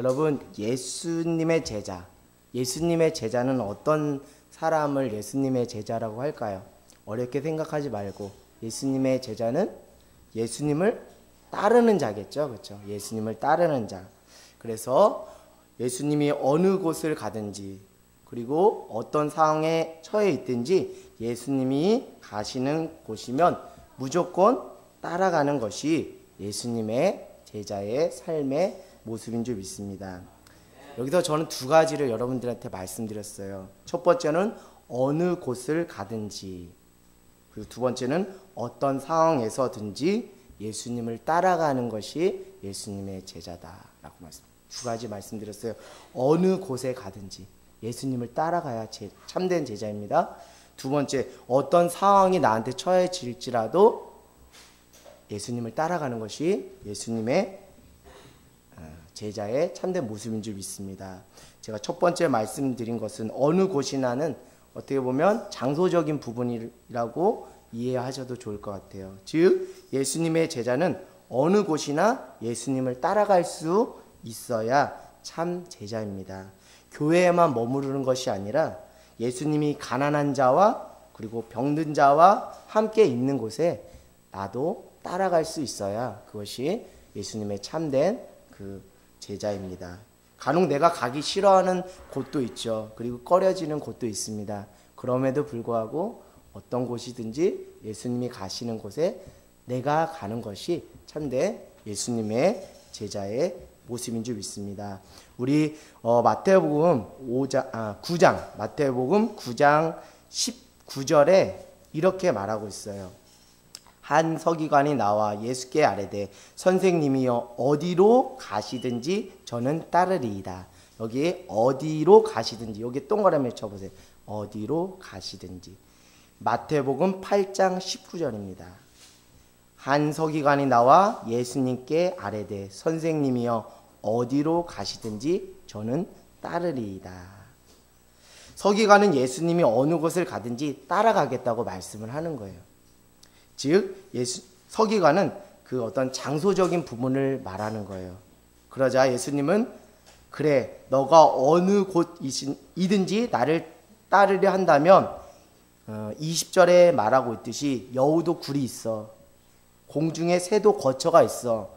여러분, 예수님의 제자는 어떤 사람을 예수님의 제자라고 할까요? 어렵게 생각하지 말고 예수님의 제자는 예수님을 따르는 자겠죠. 그렇죠? 예수님을 따르는 자. 그래서 예수님이 어느 곳을 가든지 그리고 어떤 상황에 처해 있든지 예수님이 가시는 곳이면 무조건 따라가는 것이 예수님의 제자의 삶의 모습인 줄 믿습니다. 여기서 저는 두 가지를 여러분들한테 말씀드렸어요. 첫 번째는 어느 곳을 가든지, 그리고 두 번째는 어떤 상황에서든지 예수님을 따라가는 것이 예수님의 제자다라고 두 가지 말씀드렸어요. 어느 곳에 가든지 예수님을 따라가야 참된 제자입니다. 두 번째, 어떤 상황이 나한테 처해질지라도 예수님을 따라가는 것이 예수님의 제자의 참된 모습인 줄 믿습니다. 제가 첫 번째 말씀드린 것은 어느 곳이나는 어떻게 보면 장소적인 부분이라고 이해하셔도 좋을 것 같아요. 즉 예수님의 제자는 어느 곳이나 예수님을 따라갈 수 있어야 참 제자입니다. 교회에만 머무르는 것이 아니라 예수님이 가난한 자와 그리고 병든 자와 함께 있는 곳에 나도 따라갈 수 있어야 그것이 예수님의 참된 그 제자입니다. 간혹 내가 가기 싫어하는 곳도 있죠. 그리고 꺼려지는 곳도 있습니다. 그럼에도 불구하고 어떤 곳이든지 예수님이 가시는 곳에 내가 가는 것이 참된 예수님의 제자의 모습인 줄 믿습니다. 우리 마태복음 9장 19절에 이렇게 말하고 있어요. 한 서기관이 나와 예수께 아뢰되 선생님이여 어디로 가시든지 저는 따르리이다. 여기 어디로 가시든지, 여기 동그라미 쳐보세요. 어디로 가시든지. 마태복음 8장 19절입니다. 한 서기관이 나와 예수님께 아뢰되 선생님이여 어디로 가시든지 저는 따르리이다. 서기관은 예수님이 어느 곳을 가든지 따라가겠다고 말씀을 하는 거예요. 즉 서기관은 그 어떤 장소적인 부분을 말하는 거예요. 그러자 예수님은 그래 너가 어느 곳이든지 나를 따르려 한다면 20절에 말하고 있듯이 여우도 굴이 있어, 공중에 새도 거처가 있어.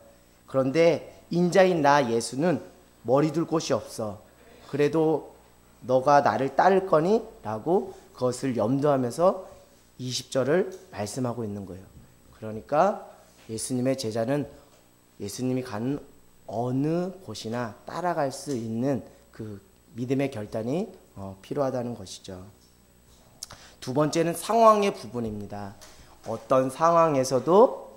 그런데 인자인 나 예수는 머리 둘 곳이 없어. 그래도 너가 나를 따를 거니? 라고 그것을 염두하면서 20절을 말씀하고 있는 거예요. 그러니까 예수님의 제자는 예수님이 가는 어느 곳이나 따라갈 수 있는 그 믿음의 결단이 필요하다는 것이죠. 두 번째는 상황의 부분입니다. 어떤 상황에서도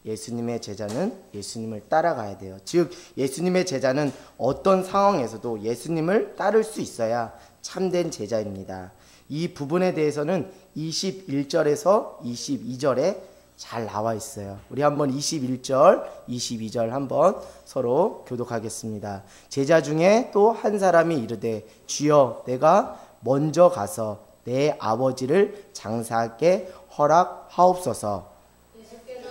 예수님의 제자는 예수님을 따라가야 돼요. 즉 예수님의 제자는 어떤 상황에서도 예수님을 따를 수 있어야 참된 제자입니다. 이 부분에 대해서는 21절에서 22절에 잘 나와 있어요. 우리 한번 21절, 22절 한번 서로 교독하겠습니다. 제자 중에 또 한 사람이 이르되 주여 내가 먼저 가서 내 아버지를 장사하게 허락하옵소서. 예수께서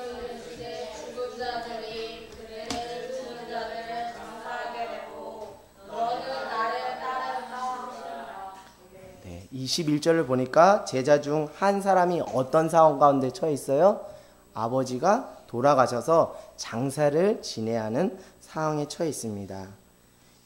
죽은 자들이 그를 죽은 자들을 장사하게 되고 너는 나를 따르라 하시니라. 21절을 보니까 제자 중 한 사람이 어떤 상황 가운데 처해 있어요? 아버지가 돌아가셔서 장사를 지내야 하는 상황에 처해 있습니다.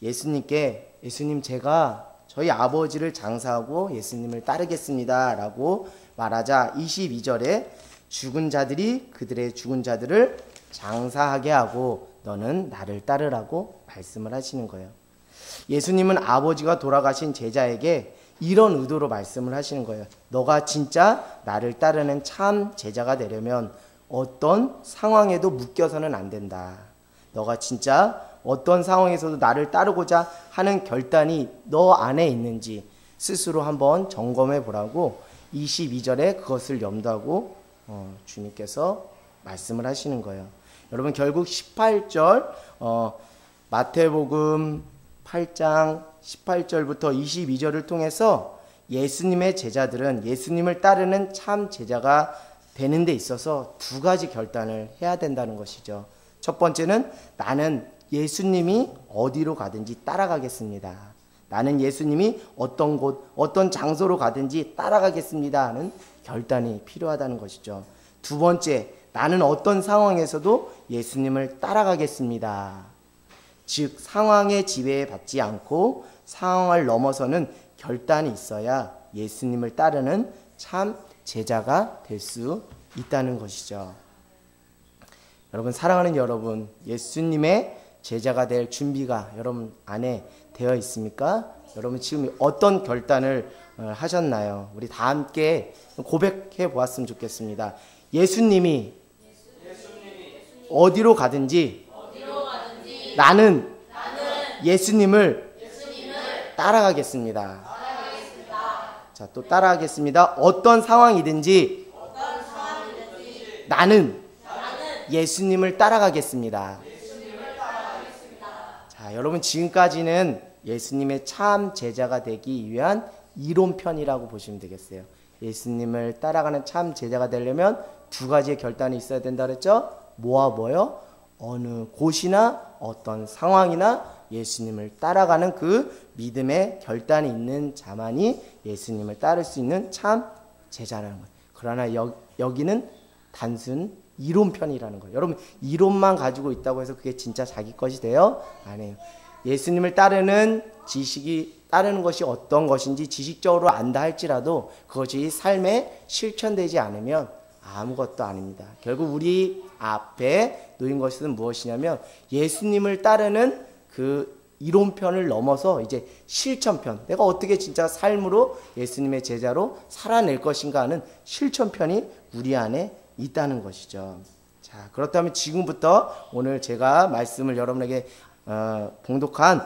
예수님께 예수님 제가 저희 아버지를 장사하고 예수님을 따르겠습니다 라고 말하자 22절에 죽은 자들이 그들의 죽은 자들을 장사하게 하고 너는 나를 따르라고 말씀을 하시는 거예요. 예수님은 아버지가 돌아가신 제자에게 이런 의도로 말씀을 하시는 거예요. 너가 진짜 나를 따르는 참 제자가 되려면 어떤 상황에도 묶여서는 안 된다. 너가 진짜 어떤 상황에서도 나를 따르고자 하는 결단이 너 안에 있는지 스스로 한번 점검해 보라고 22절에 그것을 염두하고 주님께서 말씀을 하시는 거예요. 여러분 결국 18절 마태복음 8장 18절부터 22절을 통해서 예수님의 제자들은 예수님을 따르는 참 제자가 되는 데 있어서 두 가지 결단을 해야 된다는 것이죠. 첫 번째는 나는 예수님이 어디로 가든지 따라가겠습니다. 나는 예수님이 어떤 곳, 어떤 장소로 가든지 따라가겠습니다 하는 결단이 필요하다는 것이죠. 두 번째, 나는 어떤 상황에서도 예수님을 따라가겠습니다. 즉 상황에 지배받지 않고 상황을 넘어서는 결단이 있어야 예수님을 따르는 참 제자가 될 수 있다는 것이죠. 여러분, 사랑하는 여러분, 예수님의 제자가 될 준비가 여러분 안에 되어 있습니까? 여러분 지금 어떤 결단을 하셨나요? 우리 다 함께 고백해 보았으면 좋겠습니다. 예수님이 어디로 가든지 나는 예수님을 따라가겠습니다. 자, 또 따라가겠습니다. 어떤 상황이든지 나는 예수님을 따라가겠습니다. 자, 여러분 지금까지는 예수님의 참 제자가 되기 위한 이론편이라고 보시면 되겠어요. 예수님을 따라가는 참 제자가 되려면 두 가지의 결단이 있어야 된다 그랬죠? 뭐와 뭐요? 어느 곳이나 어떤 상황이나 예수님을 따라가는 그 믿음의 결단이 있는 자만이 예수님을 따를 수 있는 참 제자라는 거예요. 그러나 여기는 단순 이론편이라는 거예요. 여러분 이론만 가지고 있다고 해서 그게 진짜 자기 것이 돼요? 아니에요. 예수님을 따르는 따르는 것이 어떤 것인지 지식적으로 안다 할지라도 그것이 삶에 실천되지 않으면 아무것도 아닙니다. 결국 우리 앞에 놓인 것은 무엇이냐면 예수님을 따르는 그 이론편을 넘어서 이제 실천편, 내가 어떻게 진짜 삶으로 예수님의 제자로 살아낼 것인가 하는 실천편이 우리 안에 있다는 것이죠. 자, 그렇다면 지금부터 오늘 제가 말씀을 여러분에게 봉독한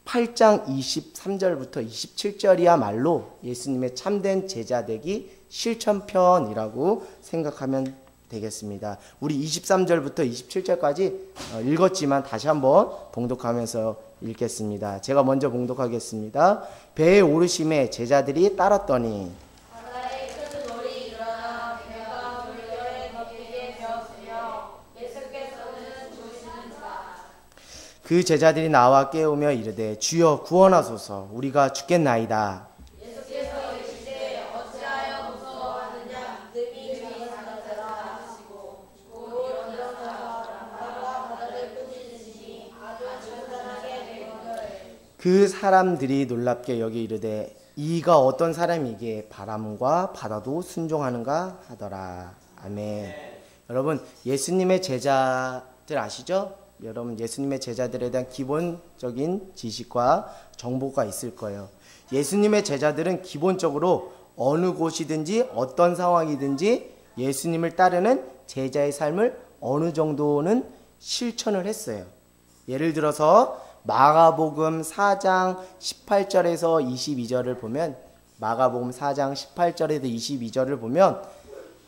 8장 23절부터 27절이야말로 예수님의 참된 제자 되기 실천편이라고 생각하면 되겠습니다. 우리 23절부터 27절까지 읽었지만 다시 한번 봉독하면서 읽겠습니다. 제가 먼저 봉독하겠습니다. 배에 오르심에 제자들이 따랐더니 바다에 큰 돌이 일어나 배가 물결에 덮이게 되었으며 예수께서는 조시는지라. 그 제자들이 나와 깨우며 이르되 주여 구원하소서 우리가 죽겠나이다. 예수께서 이르시되 어찌하여 무서워하느냐 믿음이 있으라 하시고 곧 일어나서 바다와 바다를 꾸짖으시니 아주 간단하게 되거늘. 그 사람들이 놀랍게 여기 이르되 이가 어떤 사람이기에 바람과 바다도 순종하는가 하더라. 아멘. 여러분 예수님의 제자들 아시죠? 여러분 예수님의 제자들에 대한 기본적인 지식과 정보가 있을 거예요. 예수님의 제자들은 기본적으로 어느 곳이든지 어떤 상황이든지 예수님을 따르는 제자의 삶을 어느 정도는 실천을 했어요. 예를 들어서 마가복음 4장 18절에서 22절을 보면 마가복음 4장 18절에서 22절을 보면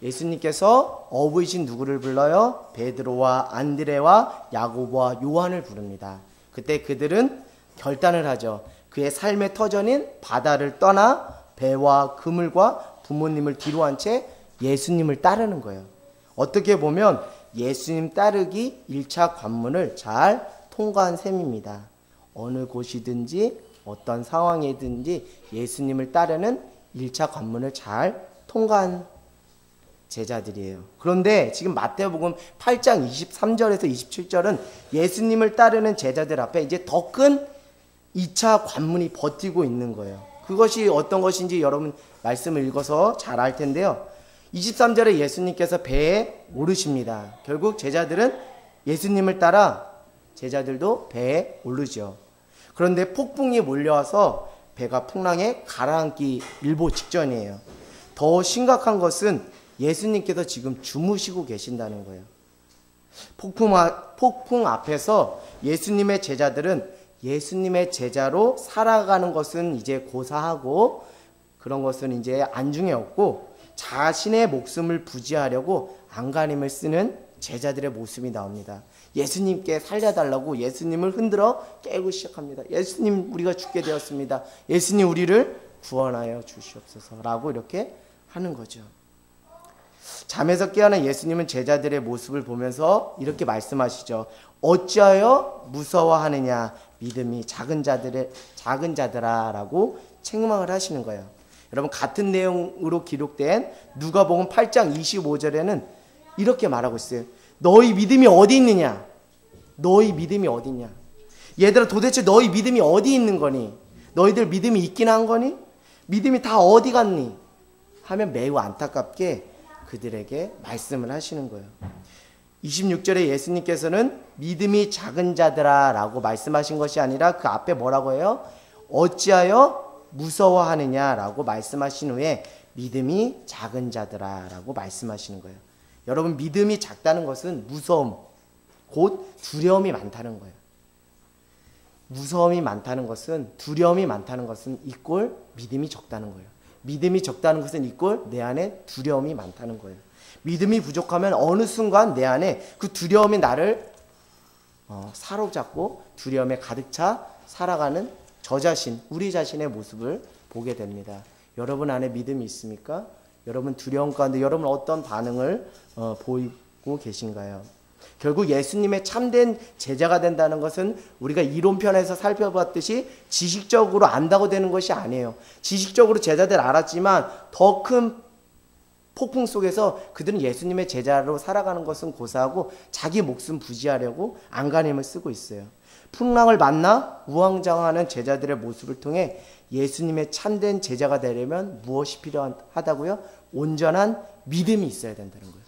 예수님께서 어부이신 누구를 불러요? 베드로와 안드레와 야고보와 요한을 부릅니다. 그때 그들은 결단을 하죠. 그의 삶의 터전인 바다를 떠나 배와 그물과 부모님을 뒤로 한 채 예수님을 따르는 거예요. 어떻게 보면 예수님 따르기 1차 관문을 잘 통과한 셈입니다. 어느 곳이든지 어떤 상황이든지 예수님을 따르는 1차 관문을 잘 통과한 제자들이에요. 그런데 지금 마태복음 8장 23절에서 27절은 예수님을 따르는 제자들 앞에 이제 더 큰 2차 관문이 버티고 있는 거예요. 그것이 어떤 것인지 여러분 말씀을 읽어서 잘 알 텐데요. 23절에 예수님께서 배에 오르십니다. 결국 제자들은 예수님을 따라 제자들도 배에 오르죠. 그런데 폭풍이 몰려와서 배가 풍랑에 가라앉기 일보 직전이에요. 더 심각한 것은 예수님께서 지금 주무시고 계신다는 거예요. 폭풍 앞에서 예수님의 제자들은 예수님의 제자로 살아가는 것은 이제 고사하고 그런 것은 이제 안중에 없고 자신의 목숨을 부지하려고 안간힘을 쓰는 제자들의 모습이 나옵니다. 예수님께 살려달라고 예수님을 흔들어 깨우기 시작합니다. 예수님 우리가 죽게 되었습니다. 예수님 우리를 구원하여 주시옵소서 라고 이렇게 하는 거죠. 잠에서 깨어난 예수님은 제자들의 모습을 보면서 이렇게 말씀하시죠. 어찌하여 무서워하느냐 믿음이 작은 자들아 라고 책망을 하시는 거예요. 여러분, 같은 내용으로 기록된 누가복음 8장 25절에는 이렇게 말하고 있어요. 너희 믿음이 어디 있느냐? 너희 믿음이 어디 있냐? 얘들아, 도대체 너희 믿음이 어디 있는 거니? 너희들 믿음이 있긴 한 거니? 믿음이 다 어디 갔니? 하면 매우 안타깝게 그들에게 말씀을 하시는 거예요. 26절에 예수님께서는 믿음이 작은 자들아 라고 말씀하신 것이 아니라 그 앞에 뭐라고 해요? 어찌하여 무서워하느냐 라고 말씀하신 후에 믿음이 작은 자들아 라고 말씀하시는 거예요. 여러분, 믿음이 작다는 것은 무서움, 곧 두려움이 많다는 거예요. 무서움이 많다는 것은, 두려움이 많다는 것은 이꼴 믿음이 적다는 거예요. 믿음이 적다는 것은 이꼴 내 안에 두려움이 많다는 거예요. 믿음이 부족하면 어느 순간 내 안에 그 두려움이 나를 사로잡고 두려움에 가득 차 살아가는 저 자신, 우리 자신의 모습을 보게 됩니다. 여러분 안에 믿음이 있습니까? 여러분 두려움 가운데 여러분 어떤 반응을 보이고 계신가요? 결국 예수님의 참된 제자가 된다는 것은 우리가 이론편에서 살펴봤듯이 지식적으로 안다고 되는 것이 아니에요. 지식적으로 제자들 알았지만 더 큰 폭풍 속에서 그들은 예수님의 제자로 살아가는 것은 고사하고 자기 목숨 부지하려고 안간힘을 쓰고 있어요. 풍랑을 만나 우왕좌왕하는 제자들의 모습을 통해 예수님의 참된 제자가 되려면 무엇이 필요하다고요? 온전한 믿음이 있어야 된다는 거예요.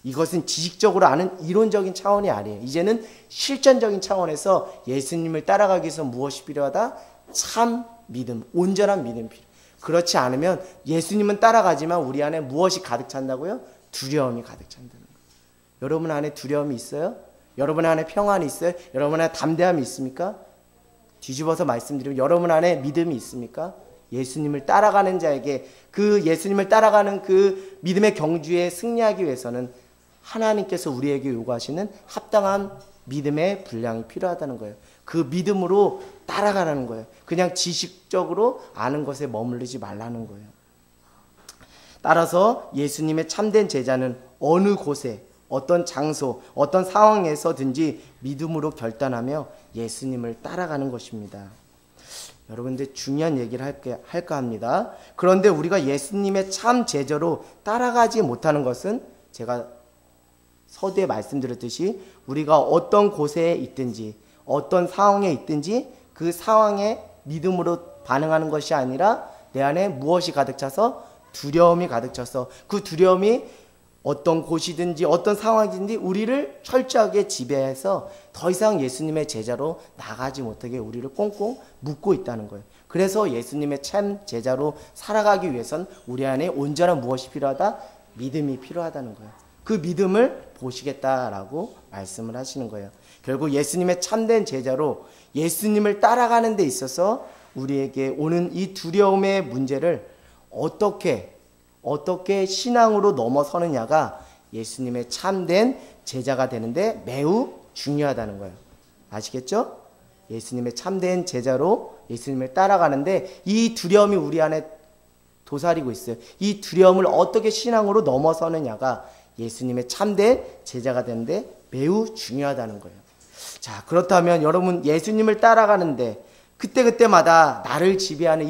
이것은 지식적으로 아는 이론적인 차원이 아니에요. 이제는 실전적인 차원에서 예수님을 따라가기 위해서 무엇이 필요하다? 참 믿음, 온전한 믿음이 필요해요. 그렇지 않으면 예수님은 따라가지만 우리 안에 무엇이 가득 찬다고요? 두려움이 가득 찬다는 거예요. 여러분 안에 두려움이 있어요? 여러분 안에 평안이 있어요? 여러분 안에 담대함이 있습니까? 뒤집어서 말씀드리면 여러분 안에 믿음이 있습니까? 예수님을 따라가는 자에게 그 예수님을 따라가는 그 믿음의 경주에 승리하기 위해서는 하나님께서 우리에게 요구하시는 합당한 믿음의 분량이 필요하다는 거예요. 그 믿음으로 따라가라는 거예요. 그냥 지식적으로 아는 것에 머무르지 말라는 거예요. 따라서 예수님의 참된 제자는 어느 곳에, 어떤 장소, 어떤 상황에서든지 믿음으로 결단하며 예수님을 따라가는 것입니다. 여러분들 중요한 얘기를 할까 합니다. 그런데 우리가 예수님의 참 제자로 따라가지 못하는 것은 제가 서두에 말씀드렸듯이 우리가 어떤 곳에 있든지 어떤 상황에 있든지 그 상황에 믿음으로 반응하는 것이 아니라 내 안에 무엇이 가득 차서 두려움이 가득 차서 그 두려움이 어떤 곳이든지 어떤 상황이든지 우리를 철저하게 지배해서 더 이상 예수님의 제자로 나가지 못하게 우리를 꽁꽁 묶고 있다는 거예요. 그래서 예수님의 참 제자로 살아가기 위해선 우리 안에 온전한 무엇이 필요하다? 믿음이 필요하다는 거예요. 그 믿음을 보시겠다라고 말씀을 하시는 거예요. 결국 예수님의 참된 제자로 예수님을 따라가는 데 있어서 우리에게 오는 이 두려움의 문제를 어떻게 신앙으로 넘어서느냐가 예수님의 참된 제자가 되는데 매우 중요하다는 거예요. 아시겠죠? 예수님의 참된 제자로 예수님을 따라가는데 이 두려움이 우리 안에 도사리고 있어요. 이 두려움을 어떻게 신앙으로 넘어서느냐가 예수님의 참된 제자가 되는데 매우 중요하다는 거예요. 자, 그렇다면 여러분 예수님을 따라가는데 그때그때마다 나를 지배하는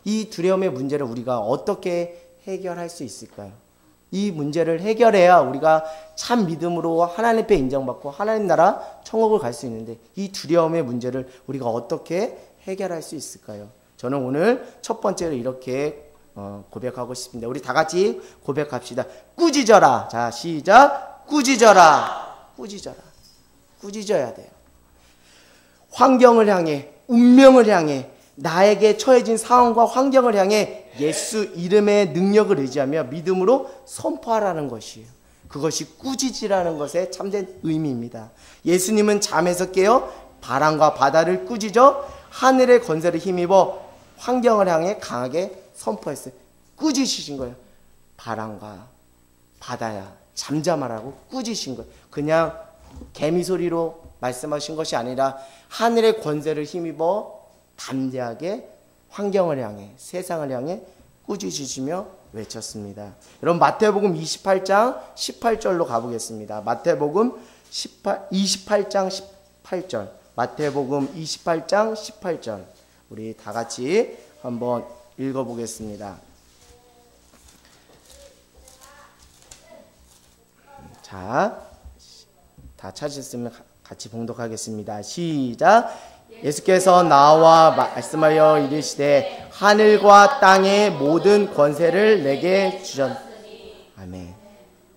이 두려움의 문제를 우리가 어떻게 해결할 수 있을까요? 이 문제를 해결해야 우리가 참 믿음으로 하나님 앞에 인정받고 하나님 나라 천국을 갈 수 있는데 이 두려움의 문제를 우리가 어떻게 해결할 수 있을까요? 저는 오늘 첫 번째로 이렇게 고백하고 싶습니다. 우리 다 같이 고백합시다. 꾸짖어라. 자, 시작. 꾸짖어라. 꾸짖어라. 꾸짖어야 돼요. 환경을 향해, 운명을 향해, 나에게 처해진 상황과 환경을 향해 예수 이름의 능력을 의지하며 믿음으로 선포하라는 것이에요. 그것이 꾸짖으라는 것의 참된 의미입니다. 예수님은 잠에서 깨어 바람과 바다를 꾸짖어 하늘의 권세를 힘입어 환경을 향해 강하게 선포했어요. 꾸짖으신 거예요. 바람과 바다야 잠잠하라고 꾸짖으신 거예요. 그냥 개미 소리로 말씀하신 것이 아니라 하늘의 권세를 힘입어 담대하게 환경을 향해 세상을 향해 꾸짖으시며 외쳤습니다. 여러분 마태복음 28장 18절로 가보겠습니다. 마태복음 28장 18절. 마태복음 28장 18절. 우리 다 같이 한번 읽어보겠습니다. 자, 다 찾으셨으면 같이 봉독하겠습니다. 시작. 예수께서 나와 말씀하여 이르시되 하늘과 땅의 모든 권세를 내게 주셨으니. 아멘.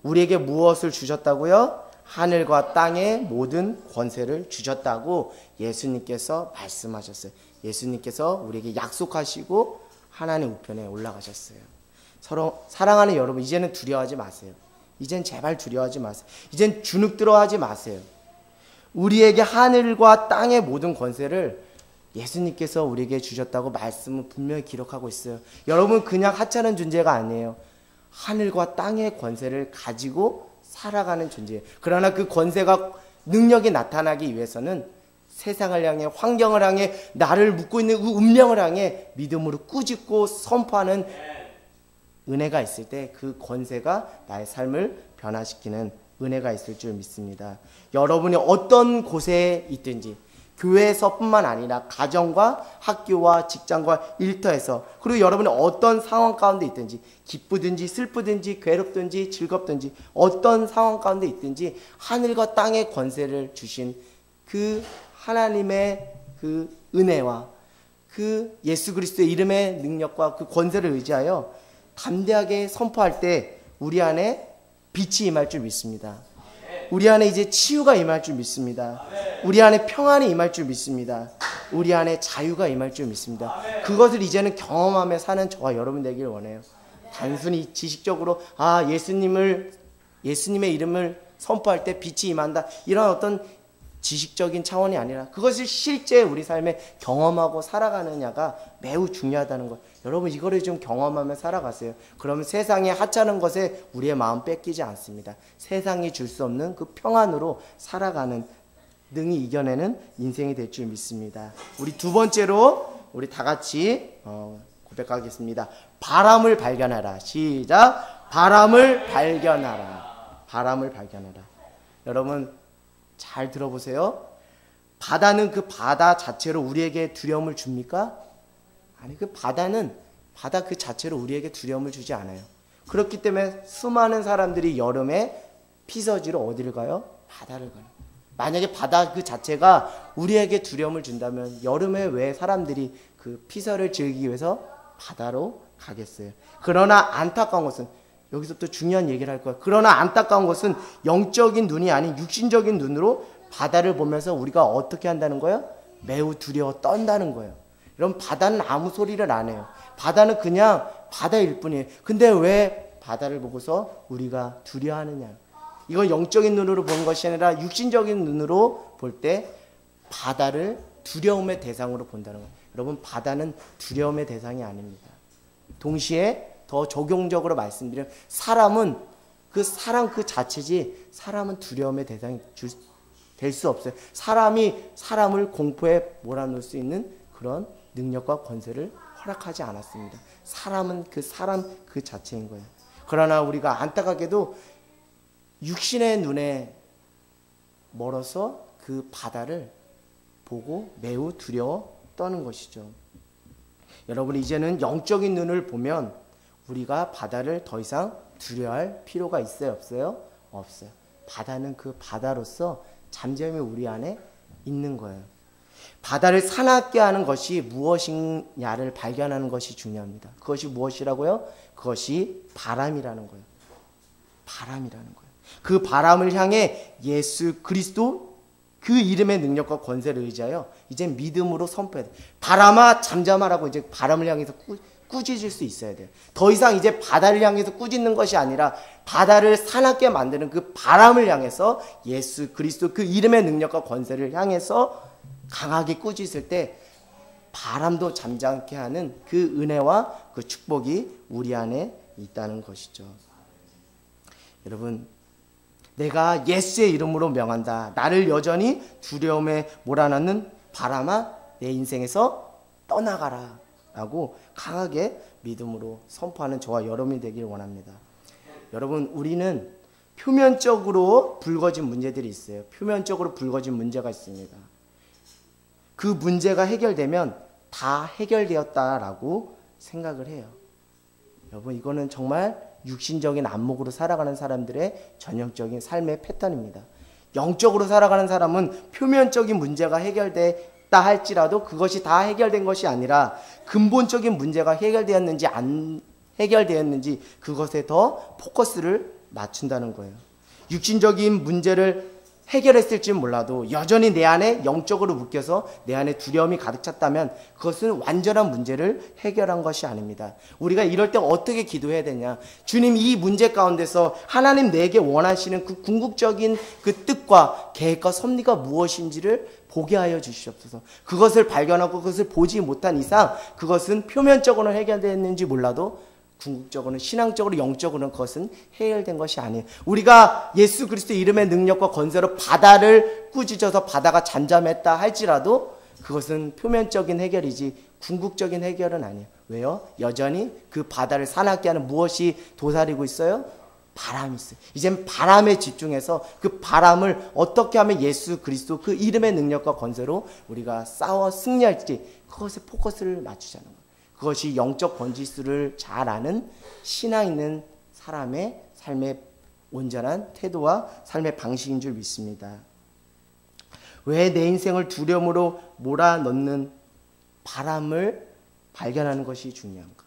우리에게 무엇을 주셨다고요? 하늘과 땅의 모든 권세를 주셨다고 예수님께서 말씀하셨어요. 예수님께서 우리에게 약속하시고 하나님 우편에 올라가셨어요. 서로 사랑하는 여러분, 이제는 두려워하지 마세요. 이젠 제발 두려워하지 마세요. 이젠 주눅들어하지 마세요. 우리에게 하늘과 땅의 모든 권세를 예수님께서 우리에게 주셨다고 말씀은 분명히 기록하고 있어요. 여러분 그냥 하찮은 존재가 아니에요. 하늘과 땅의 권세를 가지고 살아가는 존재예요. 그러나 그 권세가 능력이 나타나기 위해서는 세상을 향해, 환경을 향해, 나를 묶고 있는 그 운명을 향해 믿음으로 꾸짖고 선포하는 은혜가 있을 때 그 권세가 나의 삶을 변화시키는 은혜가 있을 줄 믿습니다. 여러분이 어떤 곳에 있든지 교회에서뿐만 아니라 가정과 학교와 직장과 일터에서, 그리고 여러분이 어떤 상황 가운데 있든지 기쁘든지 슬프든지 괴롭든지 즐겁든지 어떤 상황 가운데 있든지 하늘과 땅의 권세를 주신 그 하나님의 그 은혜와 그 예수 그리스도의 이름의 능력과 그 권세를 의지하여 담대하게 선포할 때 우리 안에 빛이 임할 줄 믿습니다. 우리 안에 이제 치유가 임할 줄 믿습니다. 우리 안에 평안이 임할 줄 믿습니다. 우리 안에 자유가 임할 줄 믿습니다. 그것을 이제는 경험하며 사는 저와 여러분 되길 원해요. 단순히 지식적으로 예수님의 이름을 선포할 때 빛이 임한다, 이런 어떤 지식적인 차원이 아니라 그것을 실제 우리 삶에 경험하고 살아가느냐가 매우 중요하다는 것. 여러분 이거를 좀 경험하며 살아가세요. 그러면 세상의 하찮은 것에 우리의 마음 뺏기지 않습니다. 세상이 줄 수 없는 그 평안으로 살아가는, 능히 이겨내는 인생이 될 줄 믿습니다. 우리 두 번째로 우리 다 같이 고백하겠습니다. 바람을 발견하라. 시작. 바람을 발견하라. 바람을 발견하라. 여러분 잘 들어보세요. 바다는 그 바다 자체로 우리에게 두려움을 줍니까? 아니, 그 바다 그 자체로 우리에게 두려움을 주지 않아요. 그렇기 때문에 수많은 사람들이 여름에 피서지로 어디를 가요? 바다를 가요. 만약에 바다 그 자체가 우리에게 두려움을 준다면 여름에 왜 사람들이 그 피서를 즐기기 위해서 바다로 가겠어요? 그러나 안타까운 것은, 여기서 또 중요한 얘기를 할 거야. 그러나 안타까운 것은 영적인 눈이 아닌 육신적인 눈으로 바다를 보면서 우리가 어떻게 한다는 거예요? 매우 두려워 떤다는 거예요. 여러분 바다는 아무 소리를 안 해요. 바다는 그냥 바다일 뿐이에요. 근데 왜 바다를 보고서 우리가 두려워하느냐? 이건 영적인 눈으로 보는 것이 아니라 육신적인 눈으로 볼 때 바다를 두려움의 대상으로 본다는 거예요. 여러분 바다는 두려움의 대상이 아닙니다. 동시에 더 적용적으로 말씀드리면 사람은 그 사람 그 자체지, 사람은 두려움의 대상이 될 수 없어요. 사람이 사람을 공포에 몰아넣을 수 있는 그런 능력과 권세를 허락하지 않았습니다. 사람은 그 사람 그 자체인 거예요. 그러나 우리가 안타깝게도 육신의 눈에 멀어서 그 바다를 보고 매우 두려워 떠는 것이죠. 여러분 이제는 영적인 눈을 보면 우리가 바다를 더 이상 두려워할 필요가 있어요? 없어요? 없어요. 바다는 그 바다로서 잠잠히 우리 안에 있는 거예요. 바다를 사납게 하는 것이 무엇이냐를 발견하는 것이 중요합니다. 그것이 무엇이라고요? 그것이 바람이라는 거예요. 바람이라는 거예요. 그 바람을 향해 예수 그리스도 그 이름의 능력과 권세를 의지하여 이제 믿음으로 선포해야 돼요. 바람아 잠잠하라고 이제 바람을 향해서 꾸짖을 수 있어야 돼요. 더 이상 이제 바다를 향해서 꾸짖는 것이 아니라 바다를 사납게 만드는 그 바람을 향해서 예수 그리스도 그 이름의 능력과 권세를 향해서 강하게 꾸짖을 때 바람도 잠잠케 하는 그 은혜와 그 축복이 우리 안에 있다는 것이죠. 여러분 내가 예수의 이름으로 명한다. 나를 여전히 두려움에 몰아넣는 바람아 내 인생에서 떠나가라. 라고 강하게 믿음으로 선포하는 저와 여러분이 되길 원합니다. 여러분, 우리는 표면적으로 불거진 문제들이 있어요. 표면적으로 불거진 문제가 있습니다. 그 문제가 해결되면 다 해결되었다라고 생각을 해요. 여러분, 이거는 정말 육신적인 안목으로 살아가는 사람들의 전형적인 삶의 패턴입니다. 영적으로 살아가는 사람은 표면적인 문제가 해결됐다 할지라도 그것이 다 해결된 것이 아니라 근본적인 문제가 해결되었는지 안 해결되었는지 그것에 더 포커스를 맞춘다는 거예요. 육신적인 문제를 해결했을지 몰라도 여전히 내 안에 영적으로 묶여서 내 안에 두려움이 가득 찼다면 그것은 완전한 문제를 해결한 것이 아닙니다. 우리가 이럴 때 어떻게 기도해야 되냐? 주님, 이 문제 가운데서 하나님 내게 원하시는 그 궁극적인 그 뜻과 계획과 섭리가 무엇인지를 보게 하여 주시옵소서. 그것을 발견하고 그것을 보지 못한 이상 그것은 표면적으로는 해결됐는지 몰라도 궁극적으로는 신앙적으로 영적으로는 그것은 해결된 것이 아니에요. 우리가 예수 그리스도 이름의 능력과 권세로 바다를 꾸짖어서 바다가 잠잠했다 할지라도 그것은 표면적인 해결이지 궁극적인 해결은 아니에요. 왜요? 여전히 그 바다를 사납게 하는 무엇이 도사리고 있어요? 바람이 있어요. 이젠 바람에 집중해서 그 바람을 어떻게 하면 예수 그리스도 그 이름의 능력과 권세로 우리가 싸워 승리할지 그것에 포커스를 맞추자는 거예요. 그것이 영적 번지수를 잘 아는 신앙 있는 사람의 삶의 온전한 태도와 삶의 방식인 줄 믿습니다. 왜 내 인생을 두려움으로 몰아넣는 바람을 발견하는 것이 중요한가?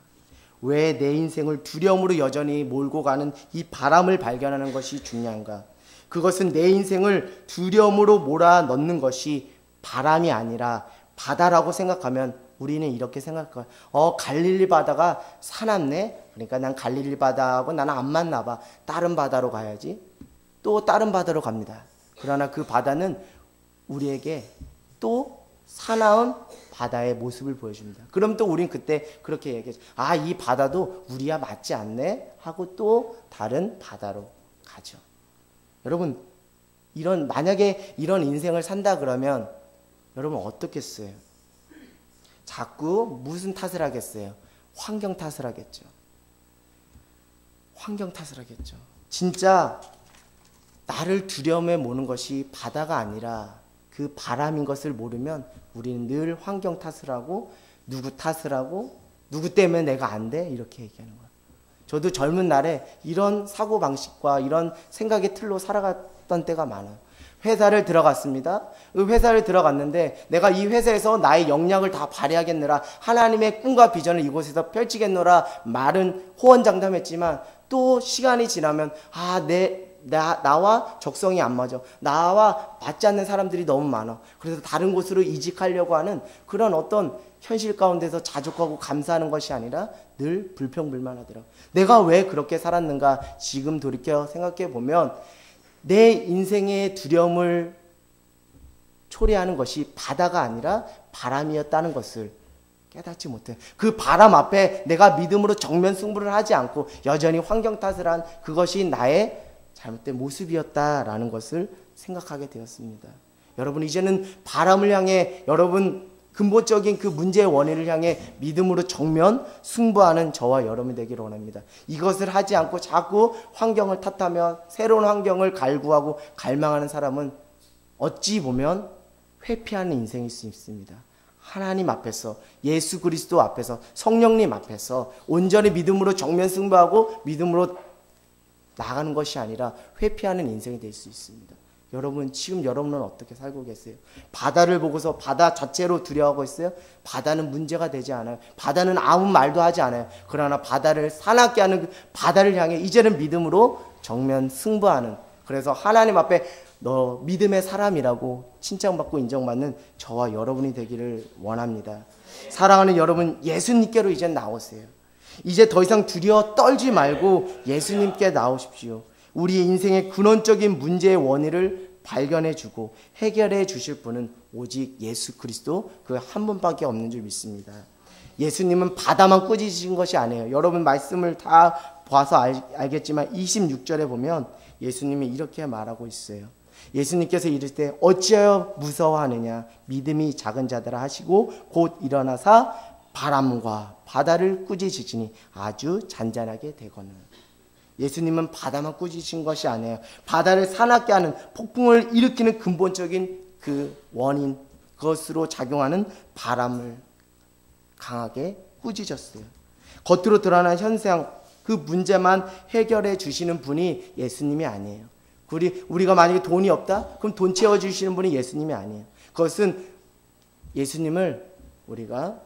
왜 내 인생을 두려움으로 여전히 몰고 가는 이 바람을 발견하는 것이 중요한가? 그것은 내 인생을 두려움으로 몰아넣는 것이 바람이 아니라 바다라고 생각하면 우리는 이렇게 생각할 거야. 갈릴리 바다가 사납네. 그러니까 난 갈릴리 바다하고 나는 안 맞나 봐. 다른 바다로 가야지. 또 다른 바다로 갑니다. 그러나 그 바다는 우리에게 또 사나운 바다의 모습을 보여줍니다. 그럼 또 우린 그때 그렇게 얘기하죠. 아, 이 바다도 우리와 맞지 않네 하고 또 다른 바다로 가죠. 여러분, 만약에 이런 인생을 산다 그러면 여러분 어떻겠어요? 자꾸 무슨 탓을 하겠어요? 환경 탓을 하겠죠. 환경 탓을 하겠죠. 진짜 나를 두려움에 모는 것이 바다가 아니라 그 바람인 것을 모르면 우리는 늘 환경 탓을 하고 누구 탓을 하고 누구 때문에 내가 안 돼? 이렇게 얘기하는 거예요. 저도 젊은 날에 이런 사고방식과 이런 생각의 틀로 살아갔던 때가 많아요. 회사를 들어갔습니다. 그 회사를 들어갔는데 내가 이 회사에서 나의 역량을 다 발휘하겠노라, 하나님의 꿈과 비전을 이곳에서 펼치겠노라 말은 호언장담했지만 또 시간이 지나면 나와 적성이 안 맞아. 나와 맞지 않는 사람들이 너무 많아. 그래서 다른 곳으로 이직하려고 하는 그런 어떤 현실 가운데서 자족하고 감사하는 것이 아니라 늘 불평불만하더라고. 내가 왜 그렇게 살았는가 지금 돌이켜 생각해 보면 내 인생의 두려움을 초래하는 것이 바다가 아니라 바람이었다는 것을 깨닫지 못해. 그 바람 앞에 내가 믿음으로 정면 승부를 하지 않고 여전히 환경 탓을 한 그것이 나의 잘못된 모습이었다라는 것을 생각하게 되었습니다. 여러분, 이제는 바람을 향해 여러분 근본적인 그 문제의 원인을 향해 믿음으로 정면 승부하는 저와 여러분이 되기를 원합니다. 이것을 하지 않고 자꾸 환경을 탓하며 새로운 환경을 갈구하고 갈망하는 사람은 어찌 보면 회피하는 인생일 수 있습니다. 하나님 앞에서, 예수 그리스도 앞에서, 성령님 앞에서 온전히 믿음으로 정면 승부하고 믿음으로 나가는 것이 아니라 회피하는 인생이 될 수 있습니다. 여러분, 지금 여러분은 어떻게 살고 계세요? 바다를 보고서 바다 자체로 두려워하고 있어요? 바다는 문제가 되지 않아요. 바다는 아무 말도 하지 않아요. 그러나 바다를 사납게 하는 그 바다를 향해 이제는 믿음으로 정면 승부하는, 그래서 하나님 앞에 너 믿음의 사람이라고 칭찬받고 인정받는 저와 여러분이 되기를 원합니다. 사랑하는 여러분, 예수님께로 이제 나오세요. 이제 더 이상 두려워 떨지 말고 예수님께 나오십시오. 우리 인생의 근원적인 문제의 원인을 발견해주고 해결해 주실 분은 오직 예수 그리스도 그 한 분밖에 없는 줄 믿습니다. 예수님은 바다만 꾸짖으신 것이 아니에요. 여러분 말씀을 다 봐서 알겠지만 26절에 보면 예수님이 이렇게 말하고 있어요. 예수님께서 이르실 때 어찌하여 무서워하느냐, 믿음이 작은 자들아 하시고 곧 일어나사 바람과 바다를 꾸짖으시니 아주 잔잔하게 되거늘. 예수님은 바다만 꾸짖으신 것이 아니에요. 바다를 사납게 하는, 폭풍을 일으키는 근본적인 그 원인, 그것으로 작용하는 바람을 강하게 꾸짖었어요. 겉으로 드러난 현상, 그 문제만 해결해 주시는 분이 예수님이 아니에요. 우리가 만약에 돈이 없다? 그럼 돈 채워주시는 분이 예수님이 아니에요. 그것은 예수님을 우리가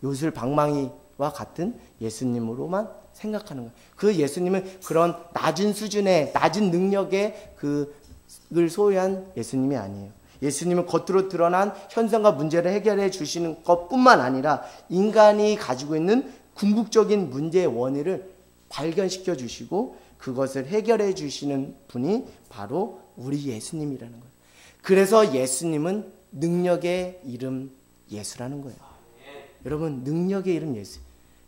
요술방망이와 같은 예수님으로만 생각하는 거예요. 그 예수님은 그런 낮은 수준의, 낮은 능력의 그를 소유한 예수님이 아니에요. 예수님은 겉으로 드러난 현상과 문제를 해결해 주시는 것뿐만 아니라 인간이 가지고 있는 궁극적인 문제의 원인을 발견시켜 주시고 그것을 해결해 주시는 분이 바로 우리 예수님이라는 거예요. 그래서 예수님은 능력의 이름 예수라는 거예요. 여러분, 능력의 이름 예수.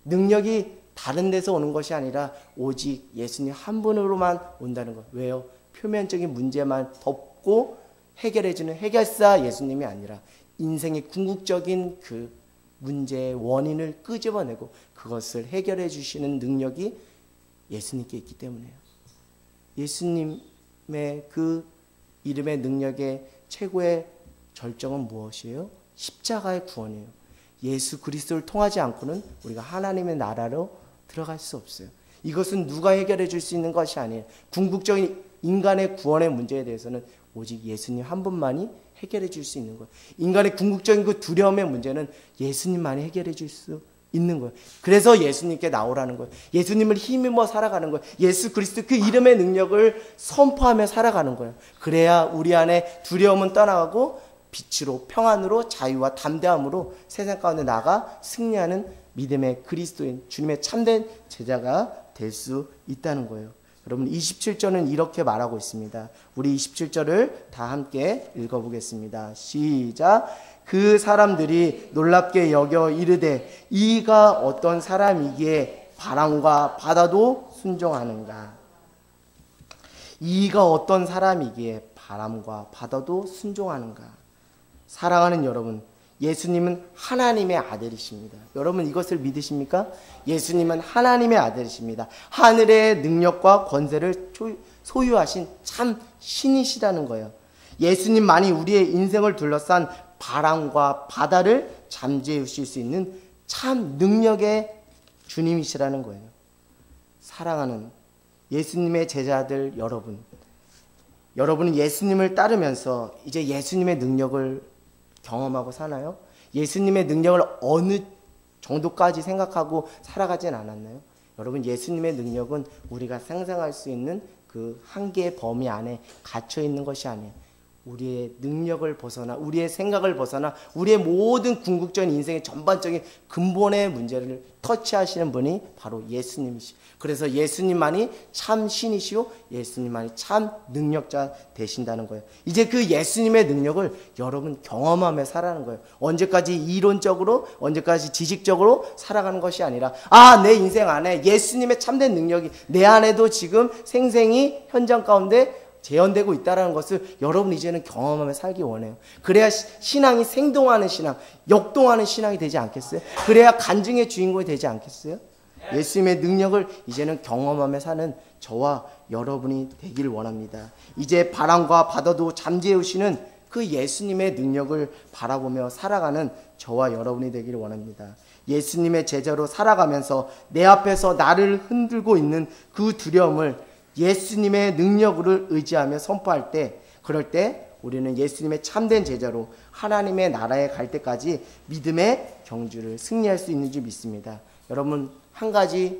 능력이 다른 데서 오는 것이 아니라 오직 예수님 한 분으로만 온다는 거예요. 왜요? 표면적인 문제만 덮고 해결해주는 해결사 예수님이 아니라 인생의 궁극적인 그 문제의 원인을 끄집어내고 그것을 해결해 주시는 능력이 예수님께 있기 때문에요. 예수님의 그 이름의 능력의 최고의 절정은 무엇이에요? 십자가의 구원이에요. 예수 그리스도를 통하지 않고는 우리가 하나님의 나라로 들어갈 수 없어요. 이것은 누가 해결해 줄 수 있는 것이 아니에요. 궁극적인 인간의 구원의 문제에 대해서는 오직 예수님 한 분만이 해결해 줄 수 있는 거예요. 인간의 궁극적인 그 두려움의 문제는 예수님만이 해결해 줄 수 있는 거예요. 그래서 예수님께 나오라는 거예요. 예수님을 힘입어 살아가는 거예요. 예수 그리스도 그 이름의 능력을 선포하며 살아가는 거예요. 그래야 우리 안에 두려움은 떠나가고 빛으로, 평안으로, 자유와 담대함으로 세상 가운데 나가 승리하는 믿음의 그리스도인, 주님의 참된 제자가 될 수 있다는 거예요. 여러분, 27절은 이렇게 말하고 있습니다. 우리 27절을 다 함께 읽어보겠습니다. 시작. 그 사람들이 놀랍게 여겨 이르되 이가 어떤 사람이기에 바람과 바다도 순종하는가. 이가 어떤 사람이기에 바람과 바다도 순종하는가. 사랑하는 여러분, 예수님은 하나님의 아들이십니다. 여러분, 이것을 믿으십니까? 예수님은 하나님의 아들이십니다. 하늘의 능력과 권세를 소유하신 참 신이시라는 거예요. 예수님만이 우리의 인생을 둘러싼 바람과 바다를 잠재우실 수 있는 참 능력의 주님이시라는 거예요. 사랑하는 예수님의 제자들 여러분, 여러분은 예수님을 따르면서 이제 예수님의 능력을 경험하고 사나요? 예수님의 능력을 어느 정도까지 생각하고 살아가진 않았나요? 여러분, 예수님의 능력은 우리가 상상할 수 있는 그 한계의 범위 안에 갇혀 있는 것이 아니에요. 우리의 능력을 벗어나, 우리의 생각을 벗어나 우리의 모든 궁극적인 인생의 전반적인 근본의 문제를 터치하시는 분이 바로 예수님이시죠. 그래서 예수님만이 참 신이시오, 예수님만이 참 능력자 되신다는 거예요. 이제 그 예수님의 능력을 여러분 경험하며 살아가는 거예요. 언제까지 이론적으로, 언제까지 지식적으로 살아가는 것이 아니라 내 인생 안에 예수님의 참된 능력이 내 안에도 지금 생생히 현장 가운데 재현되고 있다는 것을 여러분 이제는 경험하며 살기 원해요. 그래야 신앙이 생동하는 신앙, 역동하는 신앙이 되지 않겠어요? 그래야 간증의 주인공이 되지 않겠어요? 예수님의 능력을 이제는 경험하며 사는 저와 여러분이 되길 원합니다. 이제 바람과 바다도 잠재우시는 그 예수님의 능력을 바라보며 살아가는 저와 여러분이 되길 원합니다. 예수님의 제자로 살아가면서 내 앞에서 나를 흔들고 있는 그 두려움을 예수님의 능력을 의지하며 선포할 때, 그럴 때 우리는 예수님의 참된 제자로 하나님의 나라에 갈 때까지 믿음의 경주를 승리할 수 있는 줄 믿습니다. 여러분, 한 가지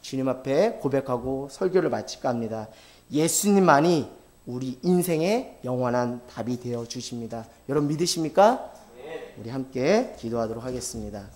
주님 앞에 고백하고 설교를 마칠까 합니다. 예수님만이 우리 인생의 영원한 답이 되어 주십니다. 여러분 믿으십니까? 우리 함께 기도하도록 하겠습니다.